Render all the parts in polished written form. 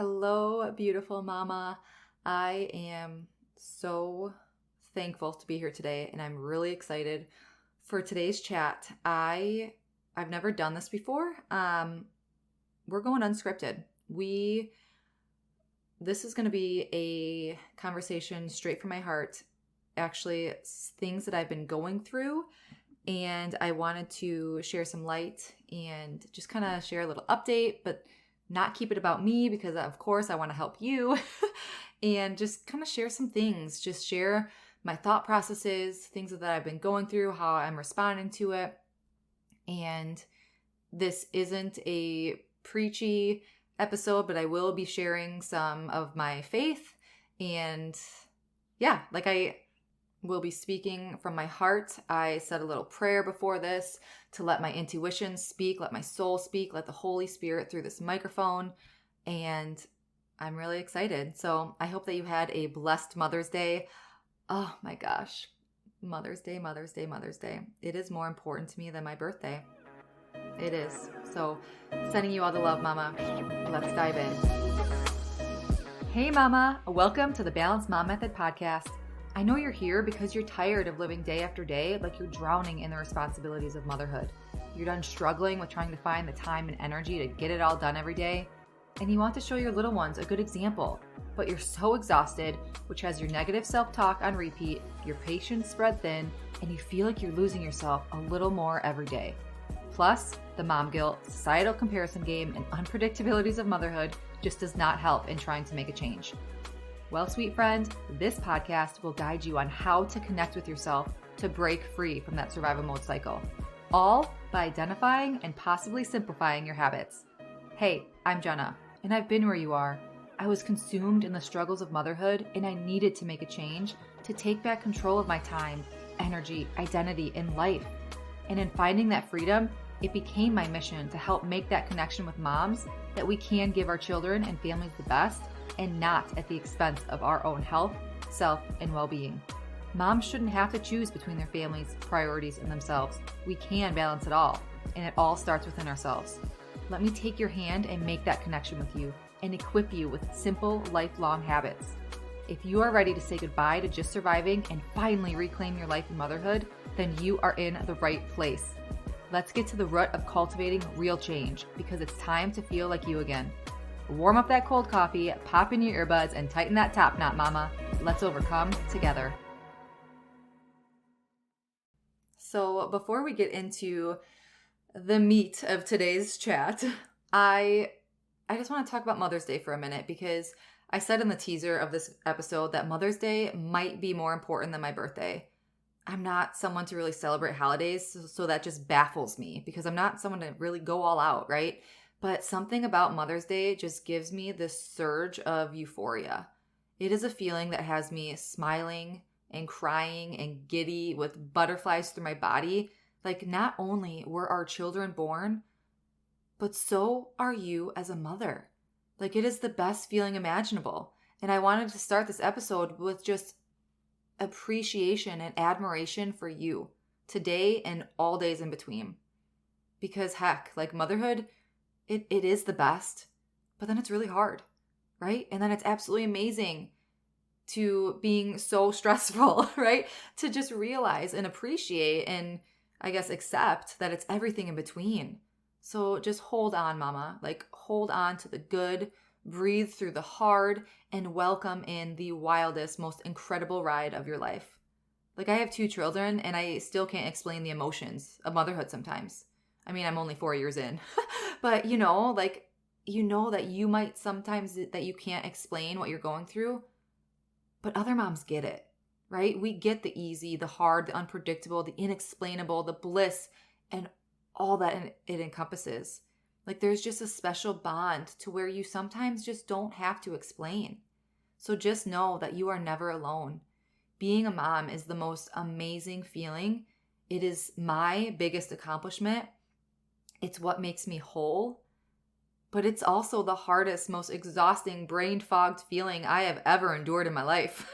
Hello, beautiful mama. I am so thankful to be here today, and I'm really excited for today's chat. I've never done this before. We're going unscripted. This is going to be a conversation straight from my heart. Actually, things that I've been going through, and I wanted to share some light and just kind of share a little update, but not keep it about me because, of course, I want to help you and just kind of share some things, just share my thought processes, things that I've been going through, how I'm responding to it. And this isn't a preachy episode, but I will be sharing some of my faith. And yeah, I will be speaking from my heart. I said a little prayer before this to let my intuition speak, let my soul speak, let the Holy Spirit through this microphone. And I'm really excited. So I hope that you had a blessed Mother's Day. Oh my gosh. Mother's Day, Mother's Day, Mother's Day. It is more important to me than my birthday. It is. So sending you all the love, Mama. Let's dive in. Hey, Mama. Welcome to the Balanced Mom Method podcast. I know you're here because you're tired of living day after day like you're drowning in the responsibilities of motherhood. You're done struggling with trying to find the time and energy to get it all done every day. And you want to show your little ones a good example, but you're so exhausted, which has your negative self-talk on repeat, your patience spread thin, and you feel like you're losing yourself a little more every day. Plus, the mom guilt, societal comparison game, and unpredictabilities of motherhood just does not help in trying to make a change. Well, sweet friend, this podcast will guide you on how to connect with yourself to break free from that survival mode cycle, all by identifying and possibly simplifying your habits. Hey, I'm Jenna, and I've been where you are. I was consumed in the struggles of motherhood, and I needed to make a change to take back control of my time, energy, identity, and life. And in finding that freedom, it became my mission to help make that connection with moms that we can give our children and families the best, and not at the expense of our own health, self, and well-being. Moms shouldn't have to choose between their families, priorities, and themselves. We can balance it all, and it all starts within ourselves. Let me take your hand and make that connection with you and equip you with simple, lifelong habits. If you are ready to say goodbye to just surviving and finally reclaim your life in motherhood, then you are in the right place. Let's get to the root of cultivating real change because it's time to feel like you again. Warm up that cold coffee, pop in your earbuds, and tighten that top knot, Mama. Let's overcome together. So before we get into the meat of today's chat, I just want to talk about Mother's Day for a minute because I said in the teaser of this episode that Mother's Day might be more important than my birthday. I'm not someone to really celebrate holidays, so that just baffles me because I'm not someone to really go all out, right? But something about Mother's Day just gives me this surge of euphoria. It is a feeling that has me smiling and crying and giddy with butterflies through my body. Like, not only were our children born, but so are you as a mother. Like, it is the best feeling imaginable. And I wanted to start this episode with just appreciation and admiration for you today and all days in between. Because heck, like motherhood, it is the best, but then it's really hard, right? And then it's absolutely amazing to being so stressful, right? To just realize and appreciate and I guess accept that it's everything in between. So just hold on, Mama. Like, hold on to the good, breathe through the hard, and welcome in the wildest, most incredible ride of your life. Like, I have 2 children, and I still can't explain the emotions of motherhood sometimes. I mean, I'm only 4 years in. But, that you might sometimes, that you can't explain what you're going through. But other moms get it, right? We get the easy, the hard, the unpredictable, the inexplainable, the bliss, and all that it encompasses. Like, there's just a special bond to where you sometimes just don't have to explain. So just know that you are never alone. Being a mom is the most amazing feeling. It is my biggest accomplishment. It's what makes me whole. But it's also the hardest, most exhausting, brain-fogged feeling I have ever endured in my life.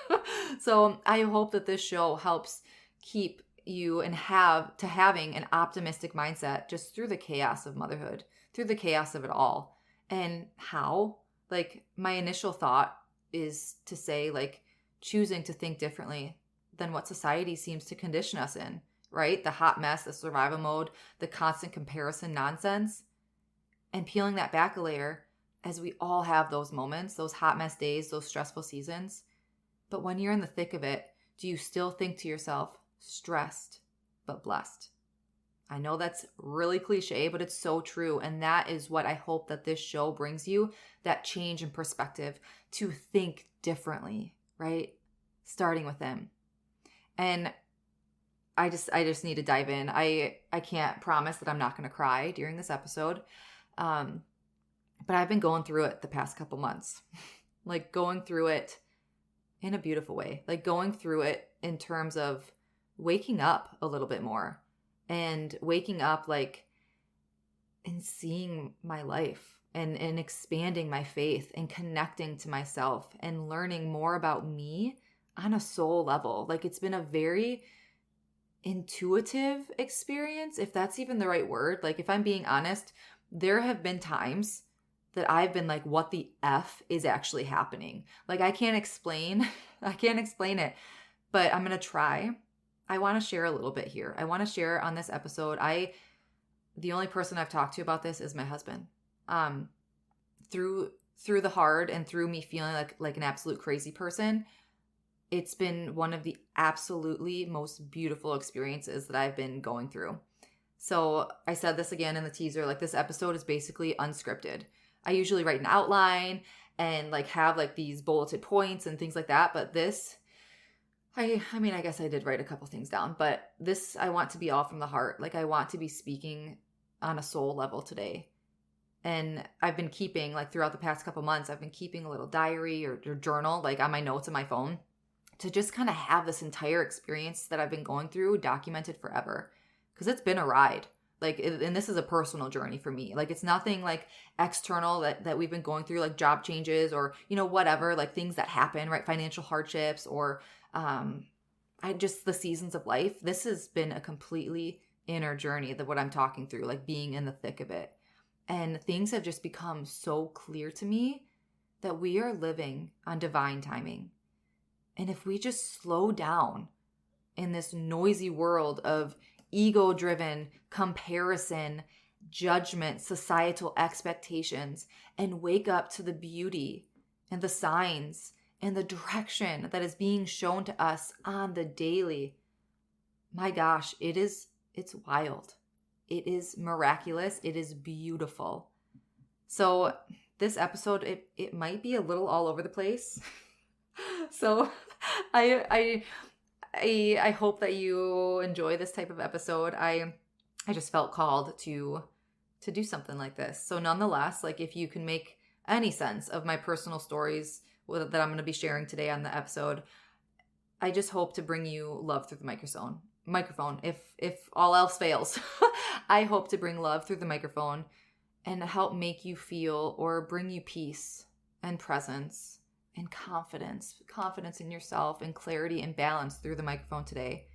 So I hope that this show helps keep you and having an optimistic mindset just through the chaos of motherhood, through the chaos of it all. And how? Like, my initial thought is to say, like, choosing to think differently than what society seems to condition us in, right? The hot mess, the survival mode, the constant comparison nonsense, and peeling that back a layer, as we all have those moments, those hot mess days, those stressful seasons. But when you're in the thick of it, do you still think to yourself, stressed but blessed? I know that's really cliche, but it's so true. And that is what I hope that this show brings you, that change in perspective, to think differently, right? Starting with them. And I just need to dive in. I can't promise that I'm not going to cry during this episode. But I've been going through it the past couple months, like going through it in a beautiful way, like going through it in terms of waking up a little bit more and waking up like and seeing my life and expanding my faith and connecting to myself and learning more about me on a soul level. Like, it's been a very intuitive experience, if that's even the right word. Like, if I'm being honest, there have been times that I've been like, what the F is actually happening? Like, I can't explain it, but I'm going to try. I want to share a little bit here. I want to share on this episode. The only person I've talked to about this is my husband. Through the hard and through me feeling like an absolute crazy person, it's been one of the absolutely most beautiful experiences that I've been going through. So I said this again in the teaser, like, this episode is basically unscripted. I usually write an outline and like have like these bulleted points and things like that. But this, I mean, I guess I did write a couple things down, but this, I want to be all from the heart. Like, I want to be speaking on a soul level today. And I've been keeping, like, throughout the past couple months, I've been keeping a little diary or journal, like on my notes on my phone, to just kind of have this entire experience that I've been going through documented forever. Because it's been a ride. Like, and this is a personal journey for me. Like, it's nothing like external that we've been going through, like job changes or, whatever, like things that happen, right? Financial hardships or the seasons of life. This has been a completely inner journey, that what I'm talking through, like being in the thick of it. And things have just become so clear to me that we are living on divine timing. And if we just slow down in this noisy world of ego-driven comparison, judgment, societal expectations, and wake up to the beauty and the signs and the direction that is being shown to us on the daily, my gosh, it's wild. It is miraculous. It is beautiful. So this episode, it might be a little all over the place. So I hope that you enjoy this type of episode. I just felt called to do something like this. So nonetheless, like, if you can make any sense of my personal stories that I'm going to be sharing today on the episode, I just hope to bring you love through the microphone. If all else fails, I hope to bring love through the microphone and help make you feel or bring you peace and presence and confidence in yourself and clarity and balance through the microphone today.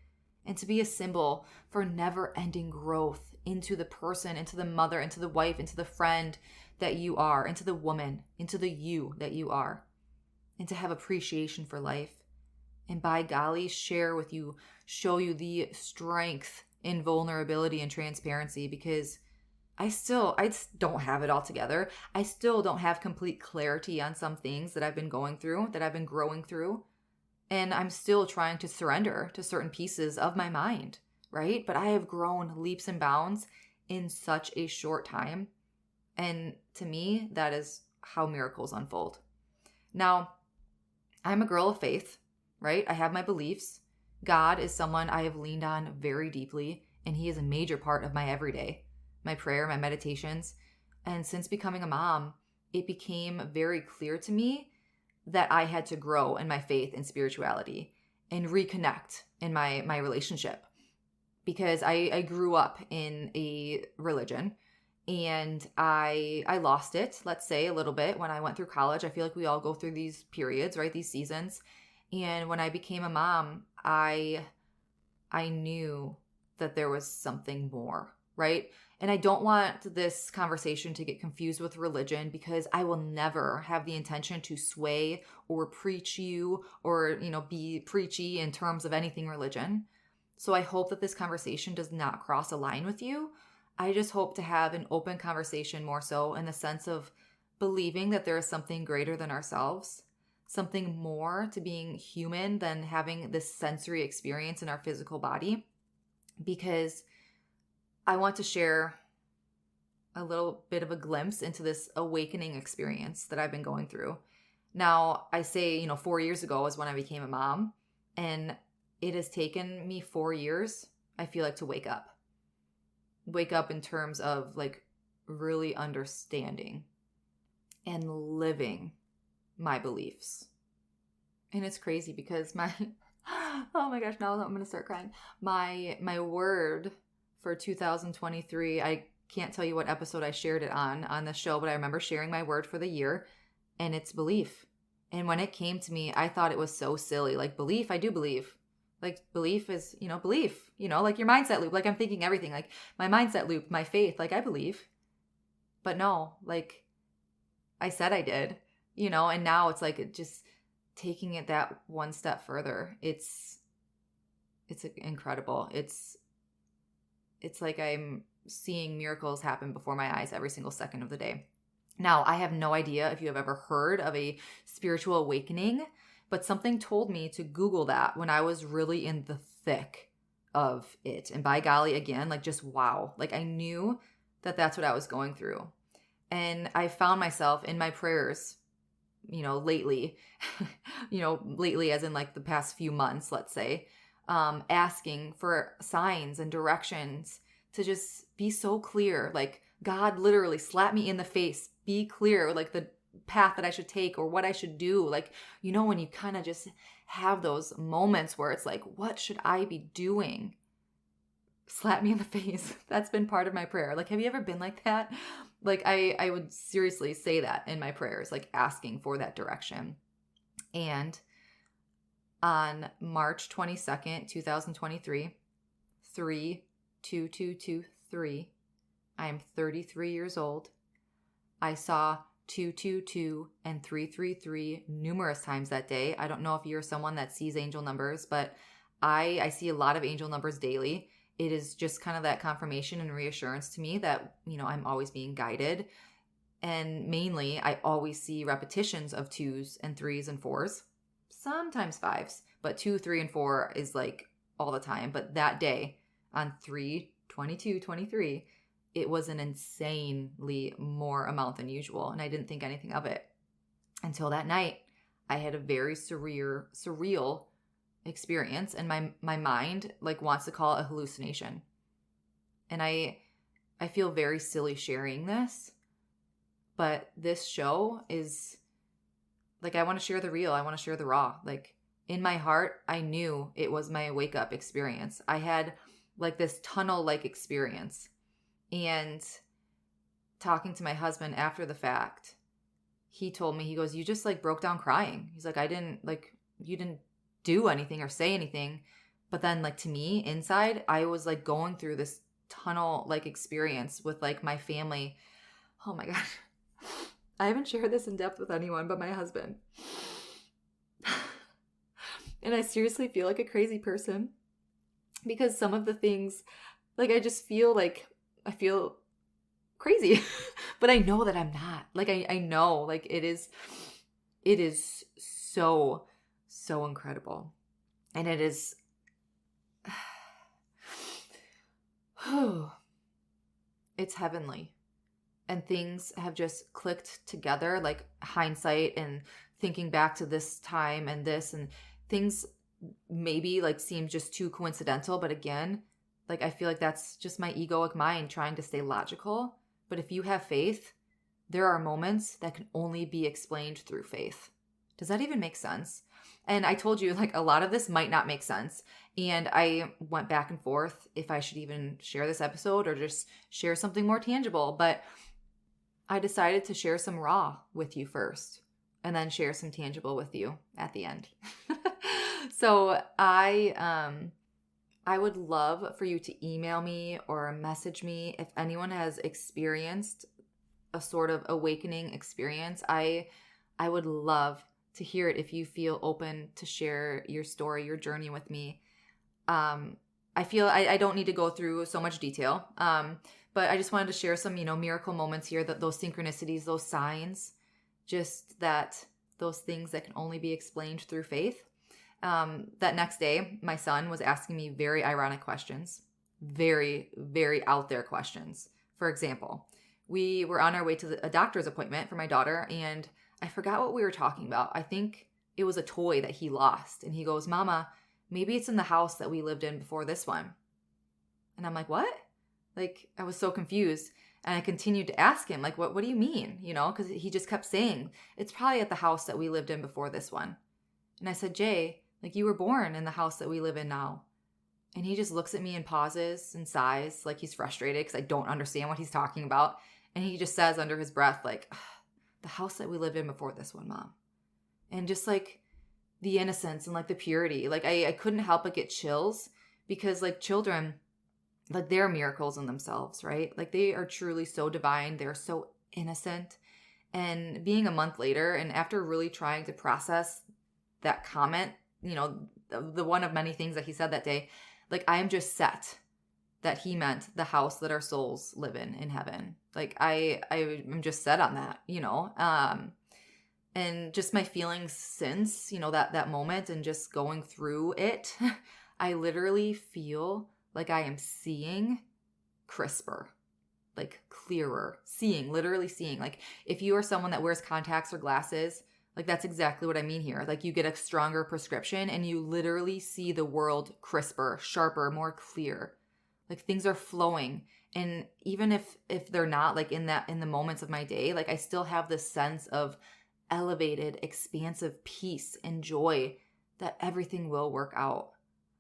And to be a symbol for never-ending growth into the person, into the mother, into the wife, into the friend that you are, into the woman, into the you that you are. And to have appreciation for life. And by golly, show you the strength in vulnerability and transparency, because I don't have it all together. I still don't have complete clarity on some things that I've been going through, that I've been growing through. And I'm still trying to surrender to certain pieces of my mind, right? But I have grown leaps and bounds in such a short time. And to me, that is how miracles unfold. Now, I'm a girl of faith, right? I have my beliefs. God is someone I have leaned on very deeply, and he is a major part of my everyday, my prayer, my meditations. And since becoming a mom, it became very clear to me that I had to grow in my faith and spirituality and reconnect in my relationship, because I grew up in a religion and I lost it, let's say, a little bit when I went through college. I feel like we all go through these periods, right? These seasons. And when I became a mom, I knew that there was something more, right? And I don't want this conversation to get confused with religion, because I will never have the intention to sway or preach you or, be preachy in terms of anything religion. So I hope that this conversation does not cross a line with you. I just hope to have an open conversation, more so in the sense of believing that there is something greater than ourselves, something more to being human than having this sensory experience in our physical body. Because I want to share a little bit of a glimpse into this awakening experience that I've been going through. Now, I say, 4 years ago is when I became a mom, and it has taken me 4 years, I feel like, to wake up. Wake up in terms of like really understanding and living my beliefs. And it's crazy because oh my gosh, now I'm going to start crying. My word for 2023, I can't tell you what episode I shared it on the show, but I remember sharing my word for the year, and it's belief. And when it came to me, I thought it was so silly. Like, belief, I do believe. Like, belief is, belief, like your mindset loop. Like, I'm thinking everything, like my mindset loop, my faith, like I believe. But no, like I said I did, and now it's like just taking it that one step further. It's incredible. It's like I'm seeing miracles happen before my eyes every single second of the day. Now, I have no idea if you have ever heard of a spiritual awakening, but something told me to Google that when I was really in the thick of it. And by golly, again, like just wow. Like I knew that that's what I was going through. And I found myself in my prayers, lately, lately as in like the past few months, let's say, asking for signs and directions to just be so clear. Like God literally slapped me in the face, be clear, like the path that I should take or what I should do. Like, when you kind of just have those moments where it's like, what should I be doing? Slap me in the face. That's been part of my prayer. Like, have you ever been like that? Like, I would seriously say that in my prayers, like asking for that direction. And on March 22nd, 2023, 32223, I am 33 years old. I saw 222 and 333 numerous times that day. I don't know if you're someone that sees angel numbers, but I see a lot of angel numbers daily. It is just kind of that confirmation and reassurance to me that, I'm always being guided. And mainly, I always see repetitions of 2s and 3s and 4s, sometimes 5s, but 2, 3, and 4 is like all the time. But that day on 3/22/23, it was an insanely more amount than usual. And I didn't think anything of it until that night. I had a very surreal experience, and my mind like wants to call it a hallucination. And I feel very silly sharing this, but this show is like, I want to share the real. I want to share the raw. Like in my heart, I knew it was my wake up experience. I had like this tunnel like experience. And talking to my husband after the fact, he told me, he goes, you just like broke down crying. He's like, you didn't do anything or say anything. But then like to me inside, I was like going through this tunnel like experience with like my family. Oh my gosh. I haven't shared this in depth with anyone but my husband. And I seriously feel like a crazy person because some of the things, like I just feel like I feel crazy, but I know that I'm not. Like I know, like it is so incredible. And it is, it's heavenly. And things have just clicked together, like hindsight and thinking back to this time and this, and things maybe like seem just too coincidental. But again, like I feel like that's just my egoic mind trying to stay logical. But if you have faith, there are moments that can only be explained through faith. Does that even make sense? And I told you, like, a lot of this might not make sense. And I went back and forth if I should even share this episode or just share something more tangible. But I decided to share some raw with you first and then share some tangible with you at the end. So I I would love for you to email me or message me if anyone has experienced a sort of awakening experience. I would love to hear it if you feel open to share your story, your journey with me. I feel I don't need to go through so much detail, but I just wanted to share some, miracle moments here, that those synchronicities, those signs, just that those things that can only be explained through faith. That next day, my son was asking me very ironic questions, very, very out there questions. For example, we were on our way to a doctor's appointment for my daughter, and I forgot what we were talking about. I think it was a toy that he lost. And he goes, Mama, maybe it's in the house that we lived in before this one. And I'm like, what? Like, I was so confused. And I continued to ask him, like, what do you mean? Because he just kept saying, it's probably at the house that we lived in before this one. And I said, Jay, like, you were born in the house that we live in now. And he just looks at me and pauses and sighs, like he's frustrated because I don't understand what he's talking about. And he just says under his breath, like, the house that we lived in before this one, Mom. And just like the innocence and like the purity, like I couldn't help but get chills, because like children, like they're miracles in themselves, right? Like they are truly so divine. They're so innocent. And being a month later, and after really trying to process that comment, the one of many things that he said that day, like I am just set that he meant the house that our souls live in heaven. Like I'm just set on that, and just my feelings since, that moment and just going through it, I literally feel like I am seeing crisper, like clearer, literally seeing. Like if you are someone that wears contacts or glasses, like that's exactly what I mean here. Like you get a stronger prescription and you literally see the world crisper, sharper, more clear. Like things are flowing. And even if they're not, like in the moments of my day, like I still have this sense of elevated, expansive peace and joy that everything will work out.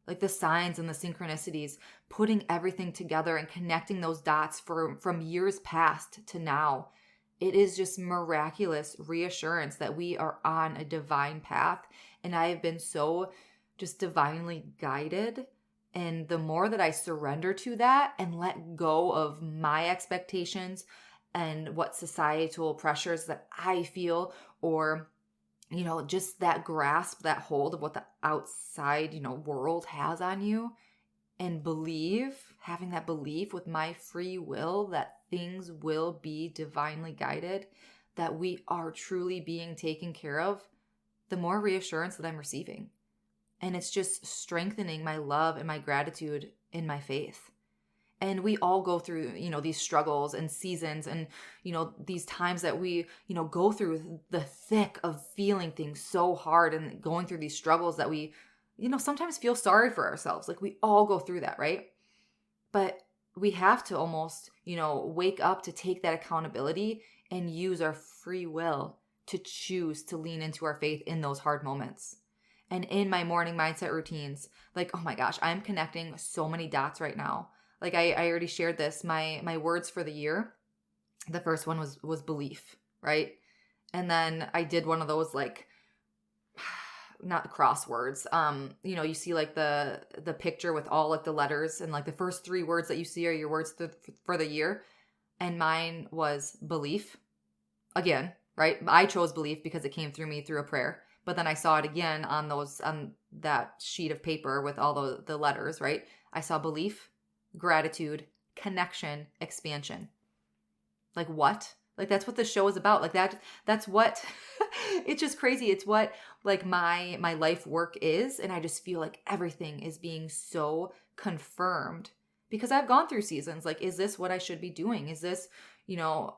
Like the signs and the synchronicities, putting everything together and connecting those dots from years past to now. It is just miraculous reassurance that we are on a divine path. And I have been so just divinely guided. And the more that I surrender to that and let go of my expectations and what societal pressures that I feel, or, just that grasp, that hold of what the outside, world has on you, and having that belief with my free will that things will be divinely guided, that we are truly being taken care of, the more reassurance that I'm receiving. And it's just strengthening my love and my gratitude in my faith. And we all go through, these struggles and seasons and, these times that we, go through the thick of feeling things so hard and going through these struggles that we, sometimes feel sorry for ourselves. Like we all go through that, right? But we have to almost, wake up to take that accountability and use our free will to choose to lean into our faith in those hard moments. And in my morning mindset routines, like, oh my gosh, I'm connecting so many dots right now. Like I already shared this, my words for the year, the first one was belief, right? And then I did one of those like, not crosswords. You see like the picture with all like the letters, and like the first 3 words that you see are your words for the year. And mine was belief. Again, right? I chose belief because it came through me through a prayer. But then I saw it again on that sheet of paper with all the letters, right? I saw belief, gratitude, connection, expansion. Like what? Like that's what the show is about. Like that's what it's just crazy. It's what like my life work is. And I just feel like everything is being so confirmed because I've gone through seasons. Like, is this what I should be doing? Is this,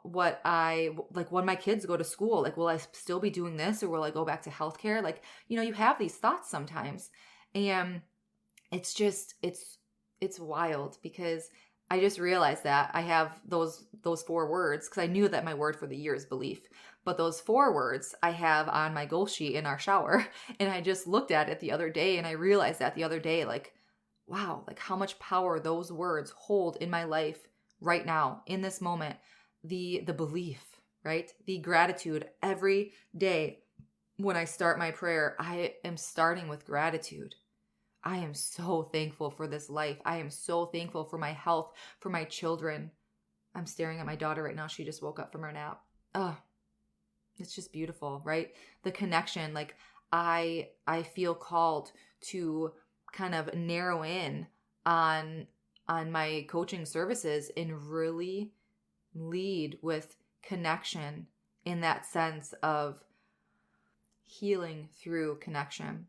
what I like when my kids go to school? Like, will I still be doing this, or will I go back to healthcare? Like, you have these thoughts sometimes. And it's just, it's wild because I just realized that I have those 4 words because I knew that my word for the year is belief. But those 4 words I have on my goal sheet in our shower. And I just looked at it the other day and I realized that the other day, like, wow, like how much power those words hold in my life right now, in this moment. The belief, right? The gratitude every day when I start my prayer, I am starting with gratitude. I am so thankful for this life. I am so thankful for my health, for my children. I'm staring at my daughter right now. She just woke up from her nap. Oh, it's just beautiful, right? The connection, like I feel called to kind of narrow in on my coaching services and really lead with connection in that sense of healing through connection.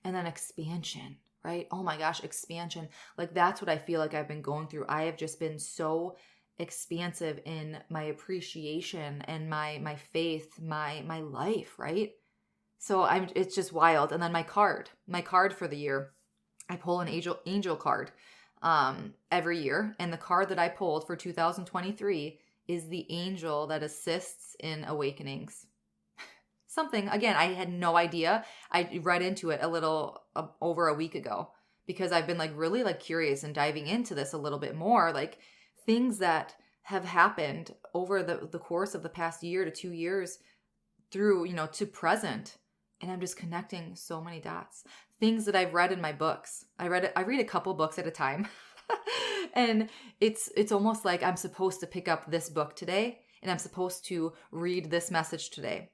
And then expansion, right? Oh my gosh, expansion. Like that's what I feel like I've been going through. I have just been so expansive in my appreciation and my faith, my life, right? So it's just wild. And then my card for the year, I pull an angel card every year, and the card that I pulled for 2023 is the angel that assists in awakenings. Something, again, I had no idea. I read into it a little over a week ago because I've been like really like curious and diving into this a little bit more, like things that have happened over the course of the past year to 2 years through, to present. And I'm just connecting so many dots. Things that I've read in my books. I read a couple books at a time. And it's almost like I'm supposed to pick up this book today and I'm supposed to read this message today.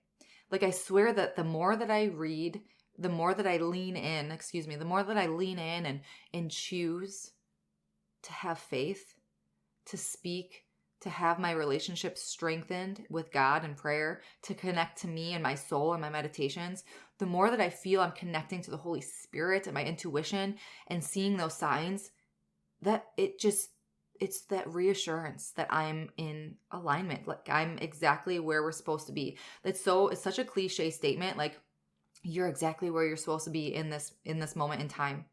Like I swear that the more that I read, the more that I lean in, the more that I lean in and choose to have faith, to speak, to have my relationship strengthened with God and prayer, to connect to me and my soul and my meditations, the more that I feel I'm connecting to the Holy Spirit and my intuition and seeing those signs, that it's that reassurance that I'm in alignment. Like I'm exactly where we're supposed to be. It's such a cliche statement. Like you're exactly where you're supposed to be in this moment in time.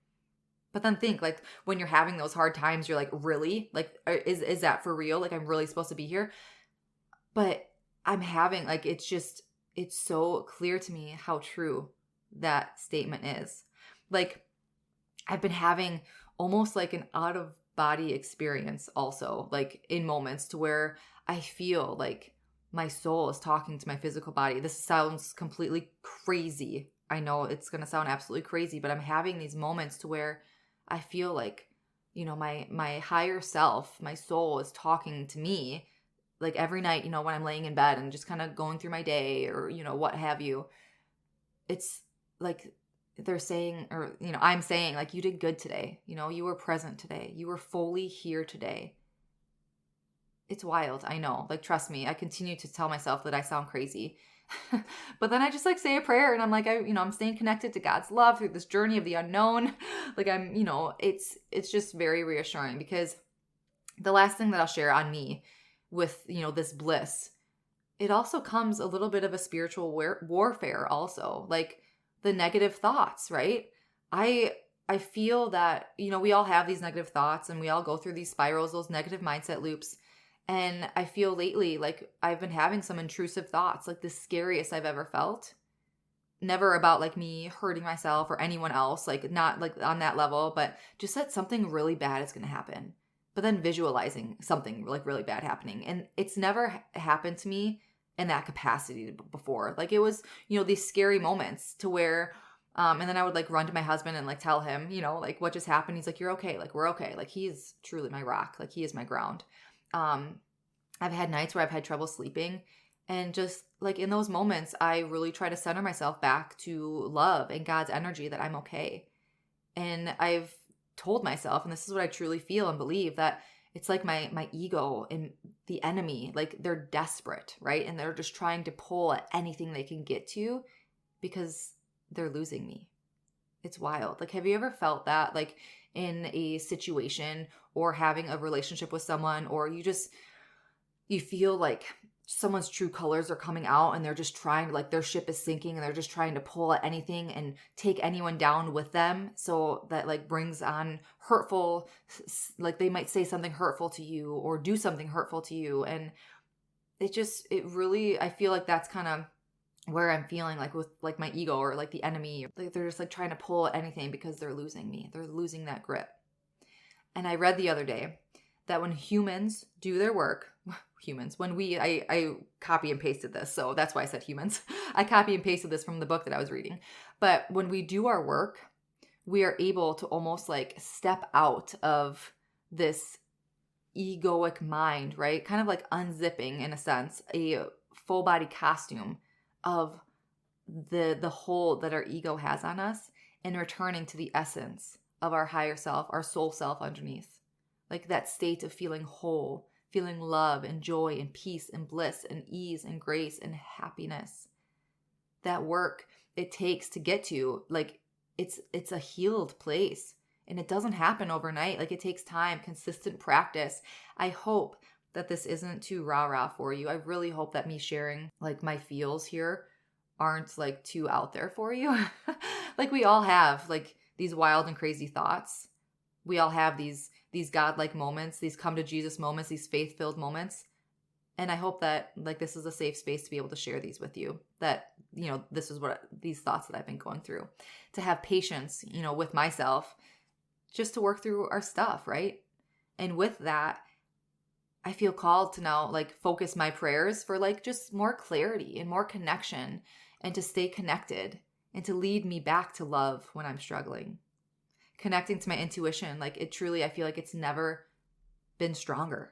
But then think, like when you're having those hard times, you're like, really? Like, is that for real? Like I'm really supposed to be here? But I'm having, like, it's so clear to me how true that statement is. Like I've been having almost like an out of body experience also, like in moments to where I feel like my soul is talking to my physical body. This sounds completely crazy. I know it's going to sound absolutely crazy, but I'm having these moments to where I feel like, my higher self, my soul is talking to me like every night, when I'm laying in bed and just kind of going through my day or, what have you. It's like they're saying, or, I'm saying like, you did good today. You were present today. You were fully here today. It's wild. I know. Like, trust me, I continue to tell myself that I sound crazy. But then I just like say a prayer and I'm like, I'm staying connected to God's love through this journey of the unknown. Like it's just very reassuring because the last thing that I'll share on me with, this bliss, it also comes a little bit of a spiritual warfare also, like the negative thoughts, right? I feel that, we all have these negative thoughts and we all go through these spirals, those negative mindset loops. And I feel lately like I've been having some intrusive thoughts, like the scariest I've ever felt. Never about like me hurting myself or anyone else, like not like on that level, but just that something really bad is going to happen. But then visualizing something like really bad happening. And it's never happened to me in that capacity before. Like it was, these scary moments to where, and then I would like run to my husband and like tell him, like what just happened. He's like, you're okay. Like we're okay. Like he is truly my rock. Like he is my ground. I've had nights where I've had trouble sleeping, and just like in those moments, I really try to center myself back to love and God's energy that I'm okay. And I've told myself, and this is what I truly feel and believe, that it's like my ego and the enemy, like they're desperate, right? And they're just trying to pull at anything they can get to because they're losing me. It's wild. Like, have you ever felt that, like in a situation or having a relationship with someone, or you feel like someone's true colors are coming out and they're just trying to, like, their ship is sinking and they're just trying to pull at anything and take anyone down with them. So that like brings on hurtful, like they might say something hurtful to you or do something hurtful to you. And it really, I feel like that's kind of where I'm feeling like with like my ego or like the enemy, like they're just like trying to pull at anything because they're losing me. They're losing that grip. And I read the other day that when humans do their work, I copy and pasted this, so that's why I said humans. I copy and pasted this from the book that I was reading. But when we do our work, we are able to almost like step out of this egoic mind, right? Kind of like unzipping, in a sense, a full body costume of the hold that our ego has on us, and returning to the essence of our higher self, our soul self underneath. Like that state of feeling whole, feeling love and joy and peace and bliss and ease and grace and happiness. That work it takes to get to, like, it's a healed place. And it doesn't happen overnight. Like, it takes time, consistent practice. I hope that this isn't too rah-rah for you. I really hope that me sharing like my feels here aren't like too out there for you. Like, we all have like these wild and crazy thoughts. We all have these godlike moments, these come to Jesus moments, these faith-filled moments. And I hope that like this is a safe space to be able to share these with you, that, you know, this is what these thoughts that I've been going through, to have patience, you know, with myself, just to work through our stuff, right? And with that, I feel called to now like focus my prayers for like just more clarity and more connection, and to stay connected and to lead me back to love when I'm struggling. Connecting to my intuition, like it truly, I feel like it's never been stronger.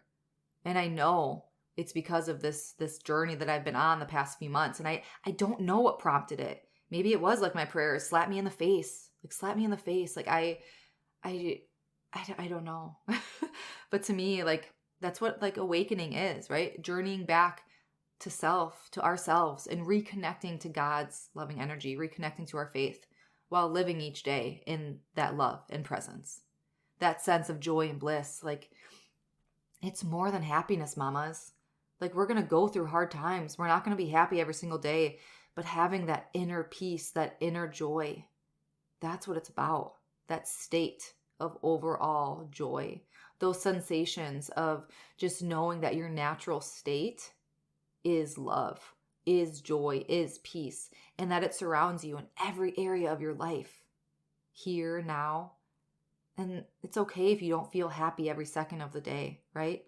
And I know it's because of this journey that I've been on the past few months. And I don't know what prompted it. Maybe it was like my prayers, slap me in the face. Like I don't know. But to me, like, that's what like awakening is, right? Journeying back to self, to ourselves, and reconnecting to God's loving energy, reconnecting to our faith, while living each day in that love and presence, that sense of joy and bliss. Like, it's more than happiness, mamas. Like, we're going to go through hard times. We're not going to be happy every single day, but having that inner peace, that inner joy, that's what it's about. That state of overall joy, those sensations of just knowing that your natural state is love, is joy, is peace, and that it surrounds you in every area of your life, here, now. And it's okay if you don't feel happy every second of the day, right?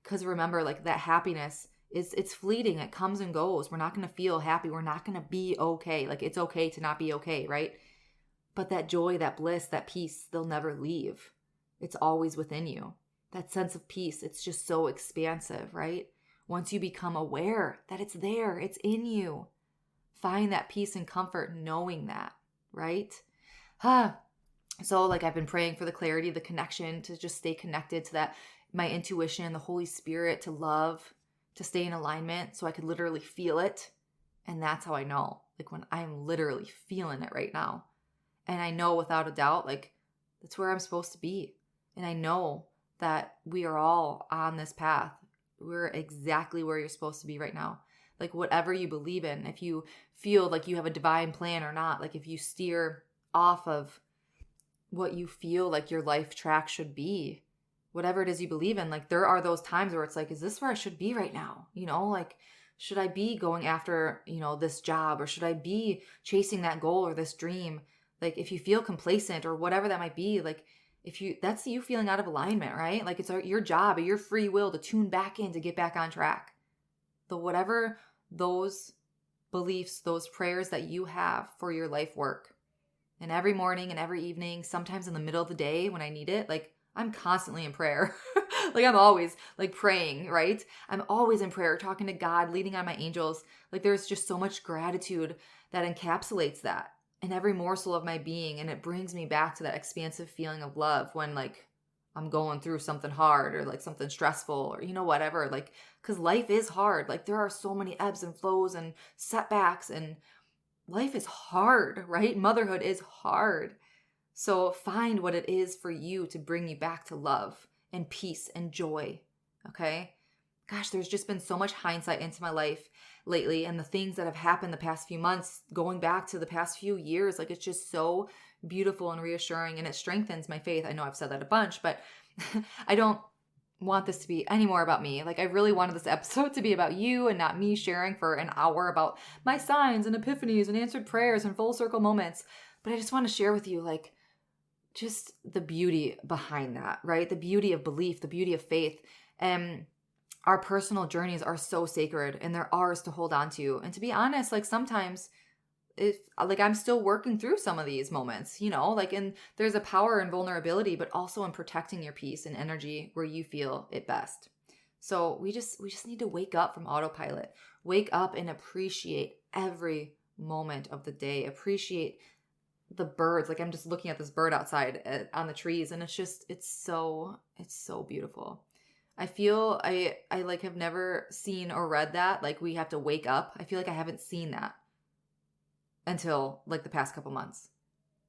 Because remember, like, that happiness it's fleeting. It comes and goes. We're not going to feel happy. We're not going to be okay. Like, it's okay to not be okay, right? But that joy, that bliss, that peace, they'll never leave. It's always within you. That sense of peace, it's just so expansive, right? Once you become aware that it's there, it's in you. Find that peace and comfort knowing that, right? So like, I've been praying for the clarity, the connection, to just stay connected to that, my intuition, the Holy Spirit, to love, to stay in alignment so I could literally feel it. And that's how I know, like, when I'm literally feeling it right now. And I know without a doubt, like, that's where I'm supposed to be. And I know that we are all on this path. We're exactly where you're supposed to be right now. Like, whatever you believe in, if you feel like you have a divine plan or not, like if you steer off of what you feel like your life track should be, whatever it is you believe in, like, there are those times where it's like, is this where I should be right now? You know, like, should I be going after, you know, this job, or should I be chasing that goal or this dream? Like, if you feel complacent or whatever that might be, like, that's you feeling out of alignment, right? Like, it's your job or your free will to tune back in, to get back on track. Whatever those beliefs, those prayers that you have for your life work. And every morning and every evening, sometimes in the middle of the day when I need it, like, I'm constantly in prayer. Like, I'm always like praying, right? I'm always in prayer, talking to God, leaning on my angels. Like, there's just so much gratitude that encapsulates that in every morsel of my being. And it brings me back to that expansive feeling of love when, like, I'm going through something hard or like something stressful or, you know, whatever. Like, because life is hard. Like, there are so many ebbs and flows and setbacks, and life is hard, right? Motherhood is hard. So find what it is for you to bring you back to love and peace and joy, okay? Gosh, there's just been so much hindsight into my life lately, and the things that have happened the past few months, going back to the past few years, like, it's just so beautiful and reassuring, and it strengthens my faith. I know I've said that a bunch, but I don't want this to be any more about me. Like, I really wanted this episode to be about you and not me sharing for an hour about my signs and epiphanies and answered prayers and full circle moments. But I just want to share with you, like, just the beauty behind that, right? The beauty of belief, the beauty of faith. And our personal journeys are so sacred, and they're ours to hold on to. And to be honest, like, sometimes if like I'm still working through some of these moments, like, and there's a power in vulnerability, but also in protecting your peace and energy where you feel it best. So we just need to wake up from autopilot. Wake up and appreciate every moment of the day. Appreciate the birds. Like, I'm just looking at this bird outside on the trees, and it's so beautiful. I feel I like have never seen or read that. Like, we have to wake up. I feel like I haven't seen that until like the past couple months,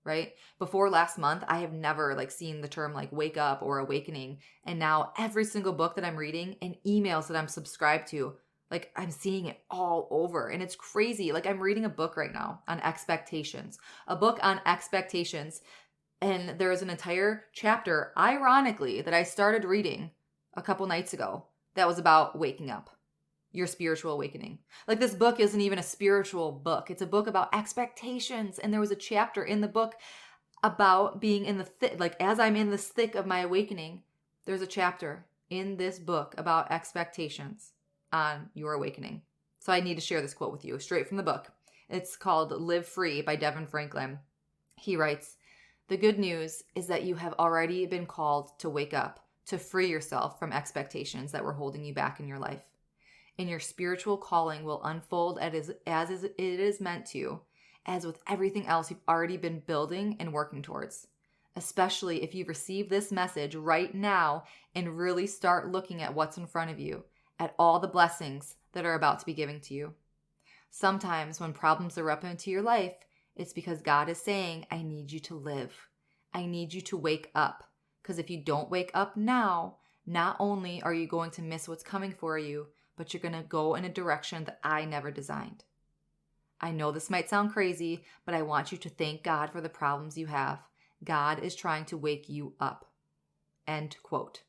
right? Before last month, I have never like seen the term like wake up or awakening. And now every single book that I'm reading and emails that I'm subscribed to, like, I'm seeing it all over, and it's crazy. Like, I'm reading a book right now on expectations, and there is an entire chapter, ironically, that I started reading a couple nights ago that was about waking up, your spiritual awakening. Like, this book isn't even a spiritual book. It's a book about expectations. And there was a chapter in the book about being in the like, as I'm in the thick of my awakening, there's a chapter in this book about expectations on your awakening. So I need to share this quote with you straight from the book. It's called Live Free by Devin Franklin. He writes, "The good news is that you have already been called to wake up, to free yourself from expectations that were holding you back in your life. And your spiritual calling will unfold as it is meant to, as with everything else you've already been building and working towards. Especially if you receive this message right now and really start looking at what's in front of you, at all the blessings that are about to be given to you. Sometimes when problems erupt into your life, it's because God is saying, I need you to live. I need you to wake up. Because if you don't wake up now, not only are you going to miss what's coming for you, but you're going to go in a direction that I never designed. I know this might sound crazy, but I want you to thank God for the problems you have. God is trying to wake you up." End quote.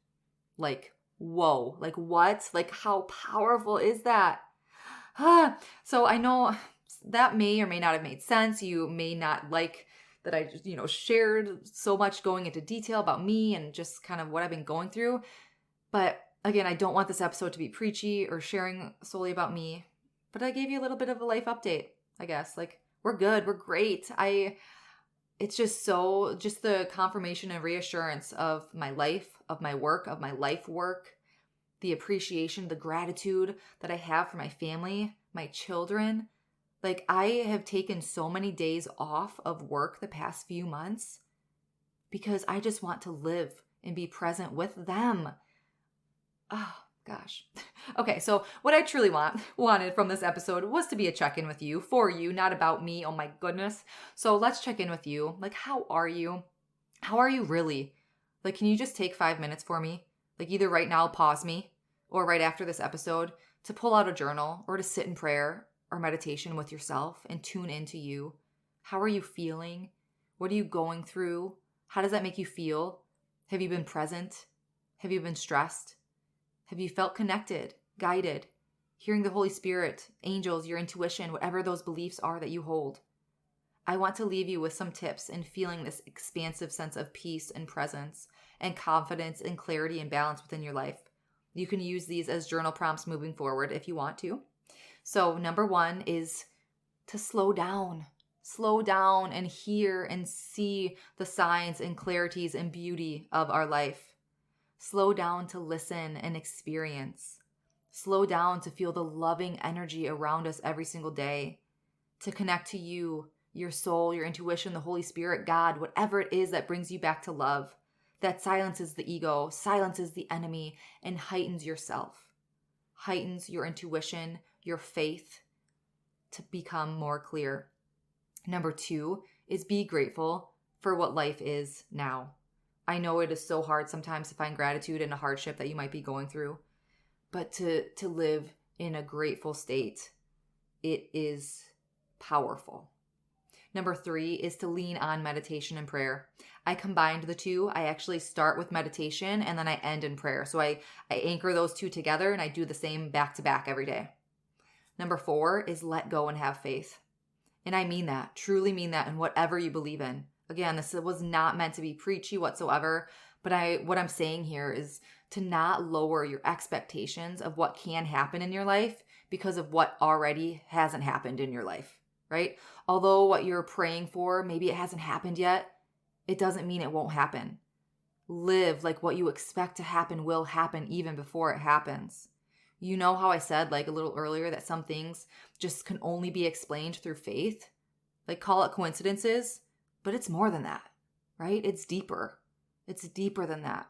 Like, whoa, like what? Like, how powerful is that? So I know that may or may not have made sense. You may not like that I just, shared so much going into detail about me and just kind of what I've been going through. But again, I don't want this episode to be preachy or sharing solely about me, but I gave you a little bit of a life update, I guess. Like, we're good. We're great. It's just the confirmation and reassurance of my life, of my work, of my life work, the appreciation, the gratitude that I have for my family, my children. Like, I have taken so many days off of work the past few months because I just want to live and be present with them. Oh, gosh. Okay, so what I truly wanted from this episode was to be a check-in with you, for you, not about me. Oh my goodness. So let's check in with you. Like, how are you? How are you really? Like, can you just take 5 minutes for me? Like, either right now, pause me, or right after this episode, to pull out a journal or to sit in prayer or meditation with yourself and tune into you. How are you feeling? What are you going through? How does that make you feel? Have you been present? Have you been stressed? Have you felt connected, guided, hearing the Holy Spirit, angels, your intuition, whatever those beliefs are that you hold? I want to leave you with some tips in feeling this expansive sense of peace and presence and confidence and clarity and balance within your life. You can use these as journal prompts moving forward if you want to. So number 1 is to slow down and hear and see the signs and clarities and beauty of our life. Slow down to listen and experience. Slow down to feel the loving energy around us every single day. To connect to you, your soul, your intuition, the Holy Spirit, God, whatever it is that brings you back to love. That silences the ego, silences the enemy, and heightens yourself. Heightens your intuition, your faith to become more clear. Number 2 is be grateful for what life is now. I know it is so hard sometimes to find gratitude in a hardship that you might be going through, but to live in a grateful state, it is powerful. Number 3 is to lean on meditation and prayer. I combined the two. I actually start with meditation and then I end in prayer. So I anchor those two together and I do the same back to back every day. Number 4 is let go and have faith. And I mean that, truly mean that in whatever you believe in. Again, this was not meant to be preachy whatsoever, but what I'm saying here is to not lower your expectations of what can happen in your life because of what already hasn't happened in your life, right? Although what you're praying for, maybe it hasn't happened yet, it doesn't mean it won't happen. Live like what you expect to happen will happen even before it happens. You know how I said like a little earlier that some things just can only be explained through faith? Like call it coincidences, but it's more than that, right? It's deeper. It's deeper than that.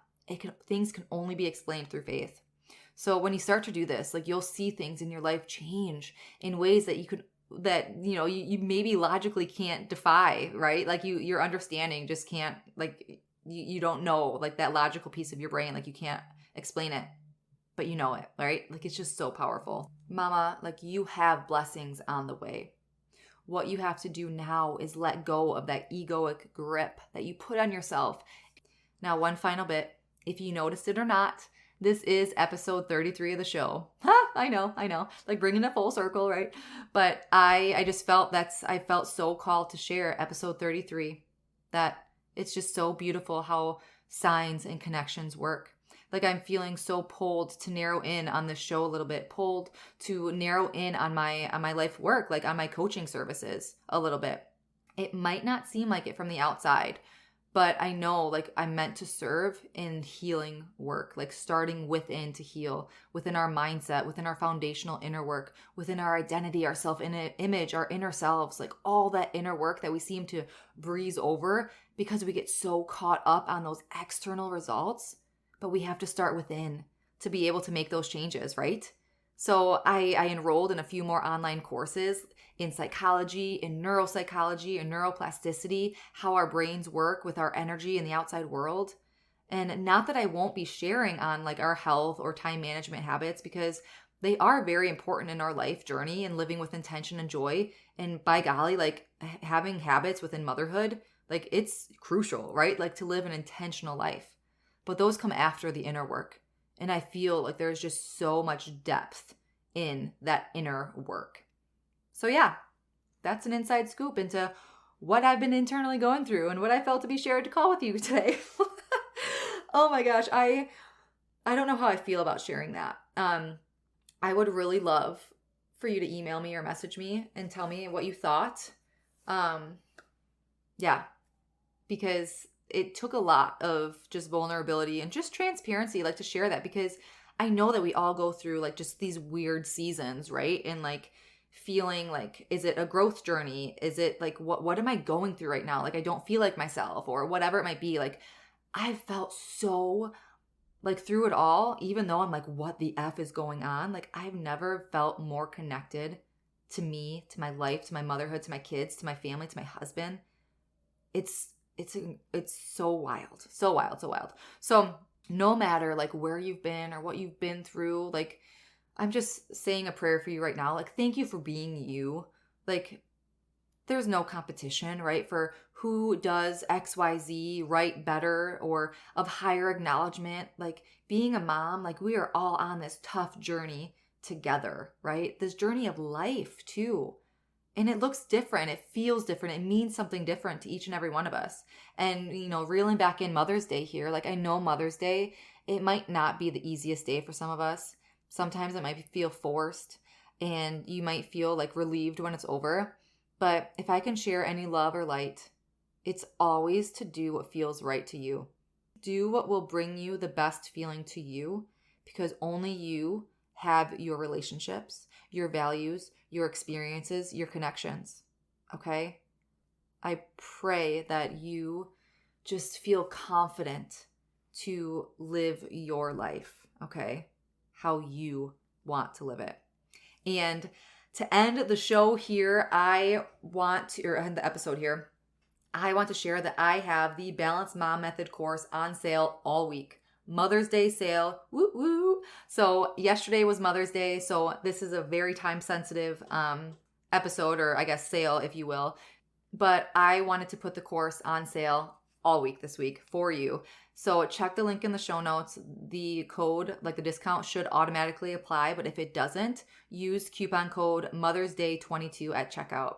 Things can only be explained through faith. So when you start to do this, like you'll see things in your life change in ways that you maybe logically can't defy, right? Like your understanding just can't, like you don't know, like that logical piece of your brain, like you can't explain it, but you know it, right? Like it's just so powerful. Mama, like you have blessings on the way. What you have to do now is let go of that egoic grip that you put on yourself. Now, one final bit, if you noticed it or not, this is episode 33 of the show. I know, like bringing it full circle, right? But I just felt I felt so called to share episode 33, that it's just so beautiful how signs and connections work. Like I'm feeling so pulled to narrow in on this show a little bit, pulled to narrow in on my life work, like on my coaching services a little bit. It might not seem like it from the outside, but I know like I'm meant to serve in healing work, like starting within to heal, within our mindset, within our foundational inner work, within our identity, our self-image, our inner selves, like all that inner work that we seem to breeze over because we get so caught up on those external results. But we have to start within to be able to make those changes, right? So I enrolled in a few more online courses in psychology, in neuropsychology, in neuroplasticity, how our brains work with our energy in the outside world. And not that I won't be sharing on like our health or time management habits, because they are very important in our life journey and living with intention and joy. And by golly, like having habits within motherhood, like it's crucial, right? Like to live an intentional life. But those come after the inner work. And I feel like there's just so much depth in that inner work. So yeah, that's an inside scoop into what I've been internally going through and what I felt to be shared to call with you today. Oh my gosh, I don't know how I feel about sharing that. I would really love for you to email me or message me and tell me what you thought. Yeah, because it took a lot of just vulnerability and just transparency, like to share that, because I know that we all go through like just these weird seasons, right? And like feeling like, is it a growth journey? Is it like, what am I going through right now? Like, I don't feel like myself or whatever it might be. Like I felt so like through it all, even though I'm like, what the F is going on? Like I've never felt more connected to me, to my life, to my motherhood, to my kids, to my family, to my husband. It's so wild, so wild, so wild. So no matter like where you've been or what you've been through, like I'm just saying a prayer for you right now. Like, thank you for being you. Like there's no competition, right? For who does XYZ right better or of higher acknowledgement. Like being a mom, like we are all on this tough journey together, right? This journey of life too. And it looks different. It feels different. It means something different to each and every one of us. And, reeling back in Mother's Day here, like I know Mother's Day, it might not be the easiest day for some of us. Sometimes it might feel forced and you might feel like relieved when it's over. But if I can share any love or light, it's always to do what feels right to you. Do what will bring you the best feeling to you, because only you have your relationships, your values, your experiences, your connections. Okay? I pray that you just feel confident to live your life, okay? How you want to live it. And to end the show here, end the episode here, I want to share that I have the Balanced Mom Method course on sale all week. Mother's Day sale. Woo woo. So yesterday was Mother's Day. So this is a very time sensitive episode, or I guess sale, if you will. But I wanted to put the course on sale all week this week for you. So check the link in the show notes. The code, like the discount, should automatically apply. But if it doesn't, use coupon code Mother's Day 22 at checkout.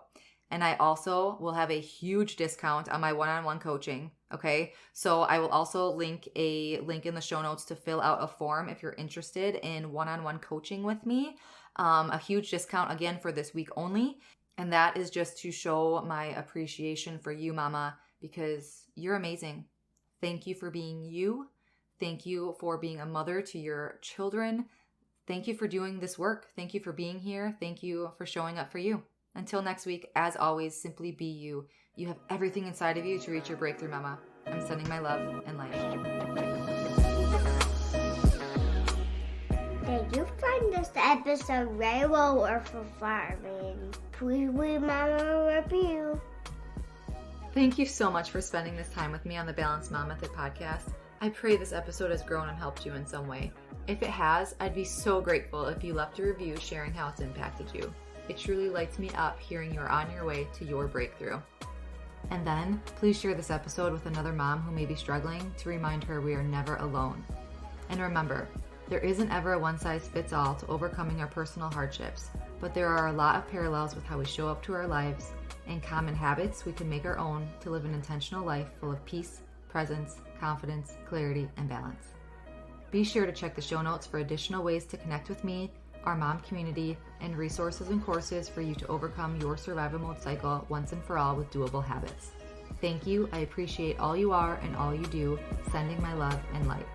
And I also will have a huge discount on my one-on-one coaching. Okay. So I will also link in the show notes to fill out a form if you're interested in one-on-one coaching with me. A huge discount again for this week only. And that is just to show my appreciation for you, Mama, because you're amazing. Thank you for being you. Thank you for being a mother to your children. Thank you for doing this work. Thank you for being here. Thank you for showing up for you. Until next week, as always, simply be you. You have everything inside of you to reach your breakthrough, Mama. I'm sending my love and light. Did you find this episode relatable or for farming? Please leave Mama a review. Thank you so much for spending this time with me on the Balanced Mom Method podcast. I pray this episode has grown and helped you in some way. If it has, I'd be so grateful if you left a review sharing how it's impacted you. It truly lights me up hearing you're on your way to your breakthrough. And then, please share this episode with another mom who may be struggling to remind her we are never alone. And remember, there isn't ever a one-size-fits-all to overcoming our personal hardships, but there are a lot of parallels with how we show up to our lives and common habits we can make our own to live an intentional life full of peace, presence, confidence, clarity, and balance. Be sure to check the show notes for additional ways to connect with me, our mom community, and resources and courses for you to overcome your survival mode cycle once and for all with doable habits. Thank you. I appreciate all you are and all you do. Sending my love and light.